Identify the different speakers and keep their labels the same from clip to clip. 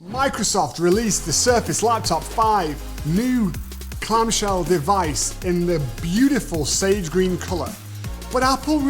Speaker 1: Microsoft released the Surface Laptop 5, new clamshell device in the beautiful sage green color. But Apple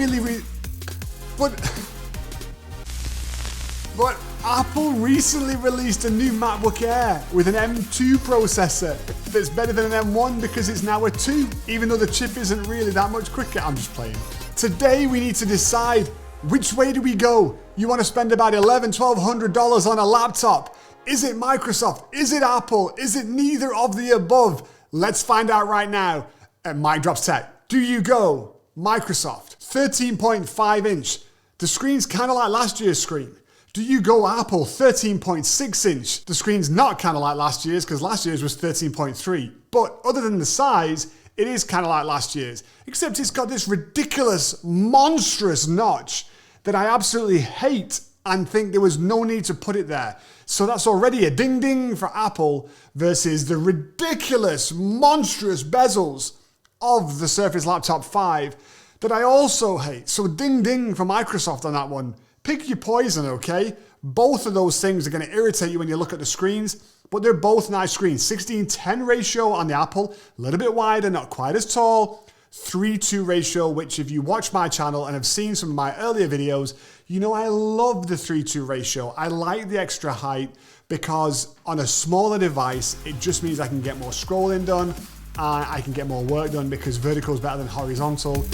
Speaker 1: Apple recently released a new MacBook Air with an M2 processor that's better than an M1 because it's now a 2, even though the chip isn't really that much quicker. I'm just playing. Today we need to decide which way do we go. You want to spend about $1,100–1,200 on a laptop. Is it Microsoft? Is it Apple? Is it neither of the above? Let's find out right now at Mic Drops Tech. Do you go Microsoft? 13.5 inch. The screen's kind of like last year's screen. Do you go Apple? 13.6 inch. The screen's not kind of like last year's because last year's was 13.3. But other than the size, it is kind of like last year's. Except it's got this ridiculous, monstrous notch that I absolutely hate and think there was no need to put it there. So that's already a ding ding for Apple versus the ridiculous, monstrous bezels of the Surface Laptop 5 that I also hate. So ding ding for Microsoft on that one. Pick your poison, okay? Both of those things are going to irritate you when you look at the screens, but they're both nice screens. 16:10 ratio on the Apple, a little bit wider, not quite as tall. 3:2 ratio, which if you watch my channel and have seen some of my earlier videos, you know I love the 3:2 ratio. I like the extra height because on a smaller device, it just means I can get more scrolling done, I can get more work done because vertical is better than horizontal.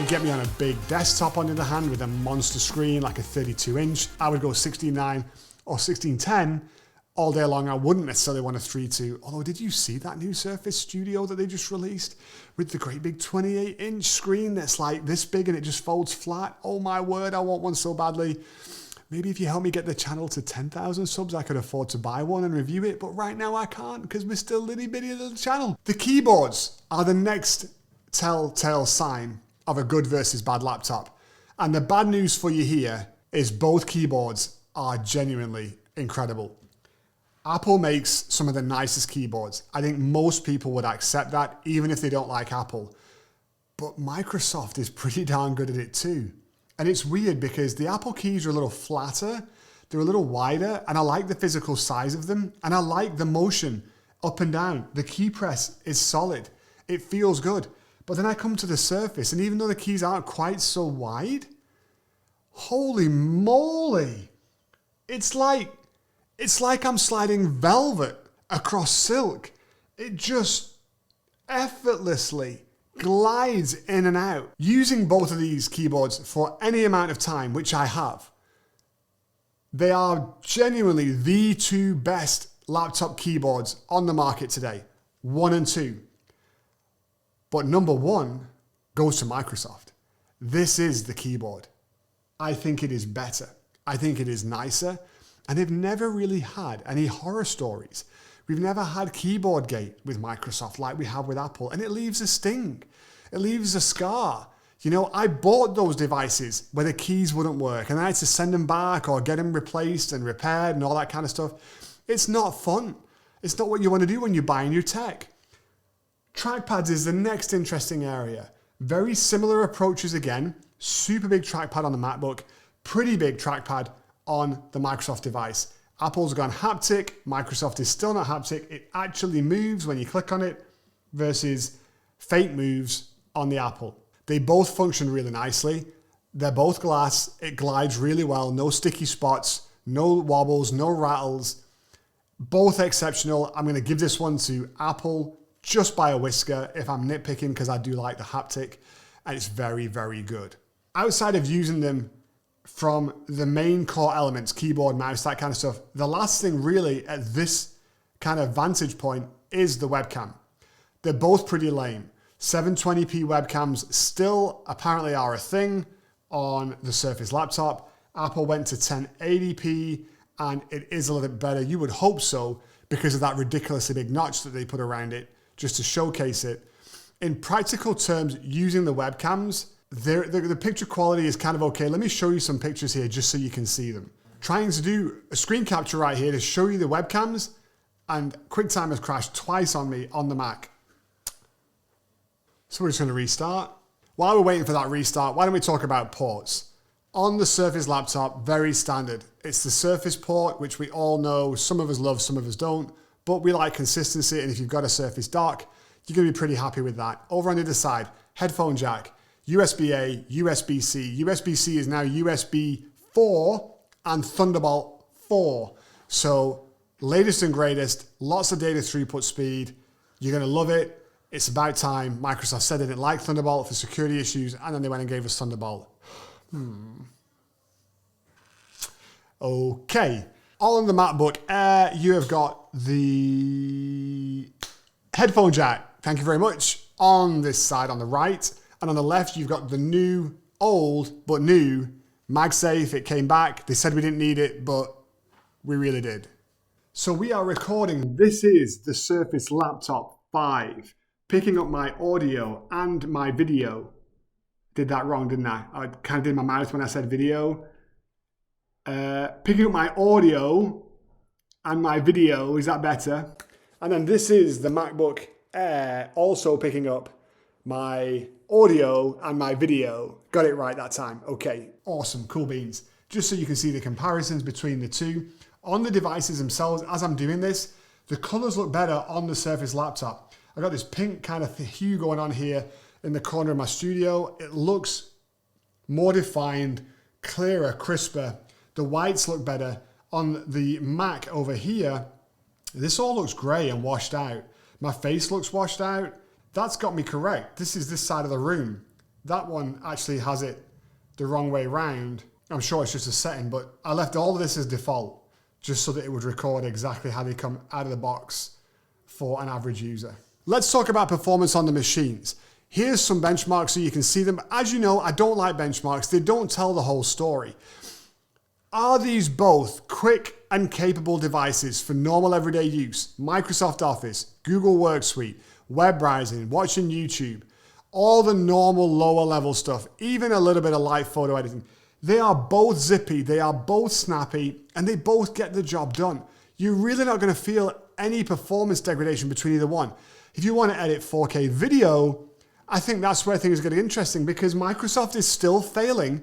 Speaker 1: Get me on a big desktop on the other hand with a monster screen like a 32 inch. I would go 16:9 or 16:10 all day long. I wouldn't necessarily want a 3:2. Although, did you see that new Surface Studio that they just released with the great big 28 inch screen that's like this big and it just folds flat? Oh my word, I want one so badly. Maybe if you help me get the channel to 10,000 subs, I could afford to buy one and review it. But right now I can't because we're still little bitty little channel. The keyboards are the next telltale sign of a good versus bad laptop. And the bad news for you here is both keyboards are genuinely incredible. Apple makes some of the nicest keyboards. I think most people would accept that even if they don't like Apple. But Microsoft is pretty darn good at it too. And it's weird because the Apple keys are a little flatter, they're a little wider, and I like the physical size of them, and I like the motion up and down. The key press is solid. It feels good. But then I come to the Surface, and even though the keys aren't quite so wide, holy moly, it's like I'm sliding velvet across silk. It just effortlessly glides in and out. Using both of these keyboards for any amount of time, which I have, they are genuinely the two best laptop keyboards on the market today, 1 and 2. But number 1 goes to Microsoft. This is the keyboard. I think it is better. I think it is nicer. And they've never really had any horror stories. We've never had keyboard gate with Microsoft like we have with Apple. And it leaves a sting. It leaves a scar. You know, I bought those devices where the keys wouldn't work and I had to send them back or get them replaced and repaired and all that kind of stuff. It's not fun. It's not what you want to do when you're buying your tech. Trackpads is the next interesting area. Very similar approaches again. Super big trackpad on the MacBook, pretty big trackpad on the Microsoft device. Apple's gone haptic, Microsoft is still not haptic. It actually moves when you click on it versus fake moves on the Apple. They both function really nicely. They're both glass, it glides really well, no sticky spots, no wobbles, no rattles. Both exceptional. I'm gonna give this one to Apple just by a whisker if I'm nitpicking because I do like the haptic and it's very, very good. Outside of using them from the main core elements, keyboard, mouse, that kind of stuff, the last thing really at this kind of vantage point is the webcam. They're both pretty lame. 720p webcams still apparently are a thing on the Surface laptop. Apple went to 1080p and it is a little bit better. You would hope so because of that ridiculously big notch that they put around it just to showcase it. In practical terms, using the webcams, the picture quality is kind of okay. Let me show you some pictures here just so you can see them. Trying to do a screen capture right here to show you the webcams, and QuickTime has crashed twice on me on the Mac. So we're just going to restart. While we're waiting for that restart, why don't we talk about ports? On the Surface laptop, very standard. It's the Surface port, which we all know. Some of us love, some of us don't, but we like consistency. And if you've got a Surface dock, you're going to be pretty happy with that. Over on the other side, headphone jack, USB-A, USB-C. USB-C is now USB 4 and Thunderbolt 4. So latest and greatest, lots of data throughput speed. You're going to love it. It's about time. Microsoft said they didn't like Thunderbolt for security issues, and then they went and gave us Thunderbolt. Okay. All on the MacBook Air, you have got the headphone jack. Thank you very much. On this side, on the right, and on the left, you've got the new, old, but new MagSafe. It came back. They said we didn't need it, but we really did. So we are recording. This is the Surface Laptop 5. Picking up my audio and my video. Did that wrong, didn't I? I kind of did my mouth when I said video. Picking up my audio and my video. Is that better? And then this is the MacBook Air also picking up my audio and my video. Got it right that time. Okay, awesome, cool beans. Just so you can see the comparisons between the two. On the devices themselves, as I'm doing this, the colors look better on the Surface laptop. I got this pink kind of hue going on here in the corner of my studio. It looks more defined, clearer, crisper. The whites look better. On the Mac over here, this all looks gray and washed out. My face looks washed out. That's got me correct. This is this side of the room. That one actually has it the wrong way round. I'm sure it's just a setting, but I left all of this as default just so that it would record exactly how they come out of the box for an average user. Let's talk about performance on the machines. Here's some benchmarks so you can see them. As you know, I don't like benchmarks. They don't tell the whole story. Are these both quick and capable devices for normal everyday use? Microsoft Office, Google Work Suite, web browsing, watching YouTube, all the normal lower level stuff, even a little bit of light photo editing. They are both zippy, they are both snappy, and they both get the job done. You're really not going to feel any performance degradation between either one. If you want to edit 4K video, I think that's where things get interesting because Microsoft is still failing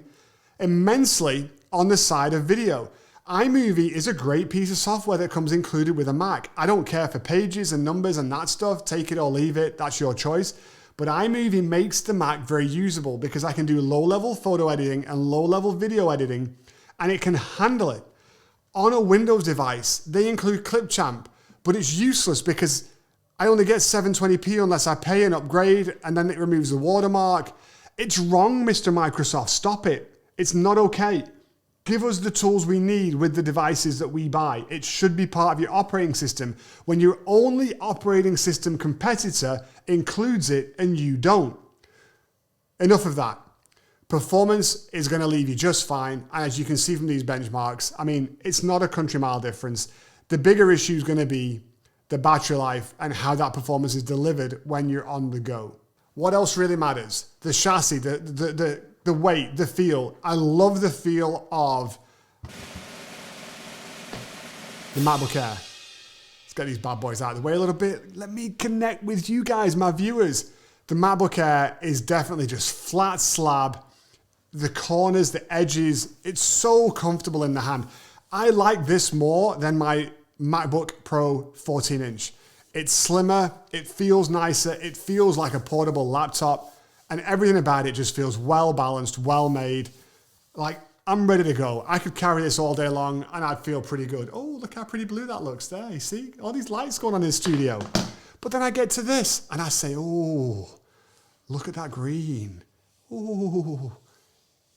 Speaker 1: immensely on the side of video. iMovie is a great piece of software that comes included with a Mac. I don't care for pages and numbers and that stuff. Take it or leave it. That's your choice. But iMovie makes the Mac very usable because I can do low-level photo editing and low-level video editing, and it can handle it. On a Windows device, they include Clipchamp, but it's useless because I only get 720p unless I pay an upgrade, and then it removes the watermark. It's wrong, Mr. Microsoft. Stop it. It's not okay. Give us the tools we need with the devices that we buy. It should be part of your operating system when your only operating system competitor includes it and you don't. Enough of that. Performance is going to leave you just fine. And as you can see from these benchmarks, I mean, it's not a country mile difference. The bigger issue is going to be the battery life and how that performance is delivered when you're on the go. What else really matters? The chassis, the weight, the feel. I love the feel of the MacBook Air. Let's get these bad boys out of the way a little bit. Let me connect with you guys, my viewers. The MacBook Air is definitely just flat slab. The corners, the edges, it's so comfortable in the hand. I like this more than my MacBook Pro 14-inch. It's slimmer, it feels nicer, it feels like a portable laptop, and everything about it just feels well balanced, well made. Like, I'm ready to go. I could carry this all day long and I'd feel pretty good. Oh, look how pretty blue that looks there. You see all these lights going on in the studio. But then I get to this and I say, oh, look at that green. Oh,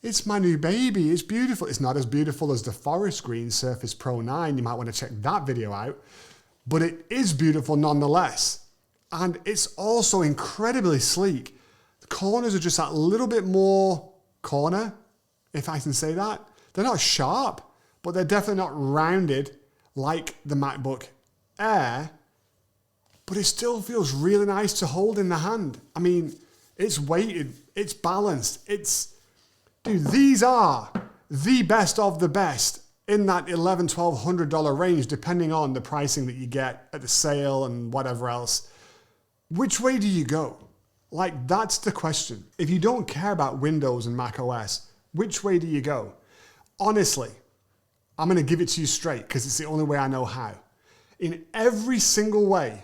Speaker 1: it's my new baby. It's beautiful. It's not as beautiful as the forest green Surface Pro 9. You might want to check that video out. But it is beautiful nonetheless. And it's also incredibly sleek. The corners are just that little bit more corner, if I can say that. They're not sharp, but they're definitely not rounded like the MacBook Air, but it still feels really nice to hold in the hand. I mean, it's weighted, it's balanced, dude, these are the best of the best in that $1,100, $1,200 range, depending on the pricing that you get at the sale and whatever else. Which way do you go? Like, that's the question. If you don't care about Windows and Mac OS, which way do you go? Honestly, I'm going to give it to you straight because it's the only way I know how. In every single way,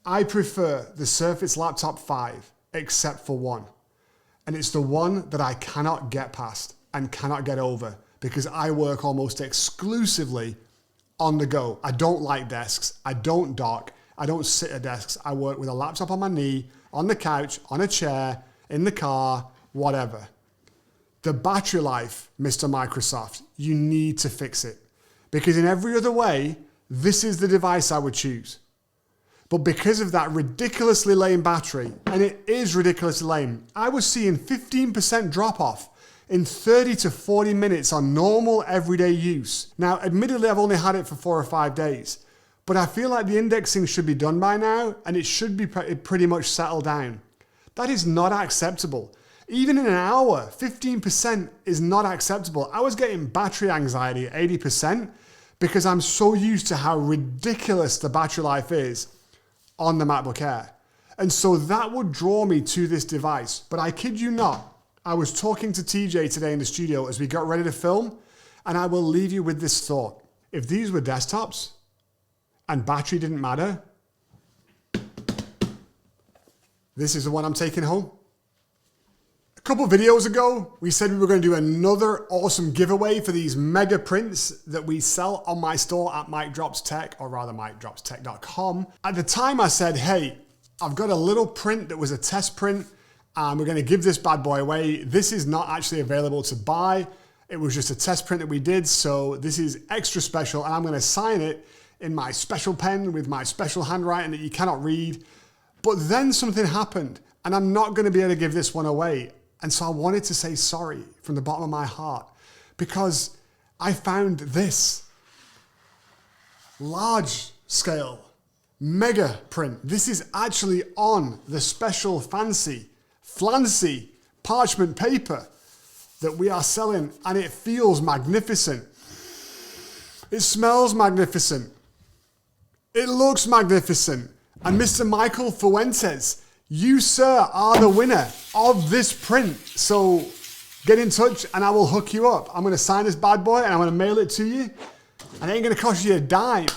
Speaker 1: I prefer the Surface Laptop 5, except for one. And it's the one that I cannot get past and cannot get over because I work almost exclusively on the go. I don't like desks. I don't dock. I don't sit at desks. I work with a laptop on my knee, on the couch, on a chair, in the car, whatever. The battery life, Mr. Microsoft, you need to fix it. Because in every other way, this is the device I would choose. But because of that ridiculously lame battery, and it is ridiculously lame, I was seeing 15% drop off in 30 to 40 minutes on normal everyday use. Now, admittedly, I've only had it for 4 or 5 days, but I feel like the indexing should be done by now, and it should be pretty much settled down. That is not acceptable. Even in an hour, 15% is not acceptable. I was getting battery anxiety at 80% because I'm so used to how ridiculous the battery life is on the MacBook Air. And so that would draw me to this device. But I kid you not, I was talking to TJ today in the studio as we got ready to film, and I will leave you with this thought. If these were desktops and battery didn't matter, this is the one I'm taking home. A couple videos ago, we said we were going to do another awesome giveaway for these mega prints that we sell on my store at Mike Drops Tech, or rather MikeDropsTech.com. At the time I said, hey, I've got a little print that was a test print, and we're going to give this bad boy away. This is not actually available to buy. It was just a test print that we did, so this is extra special, and I'm going to sign it in my special pen with my special handwriting that you cannot read. But then something happened, and I'm not going to be able to give this one away. And so I wanted to say sorry from the bottom of my heart because I found this large scale mega print. This is actually on the special fancy parchment paper that we are selling, and it feels magnificent. It smells magnificent. It looks magnificent. And Mr. Michael Fuentes, you, sir, are the winner of this print. So get in touch and I will hook you up. I'm going to sign this bad boy and I'm going to mail it to you. And it ain't going to cost you a dime.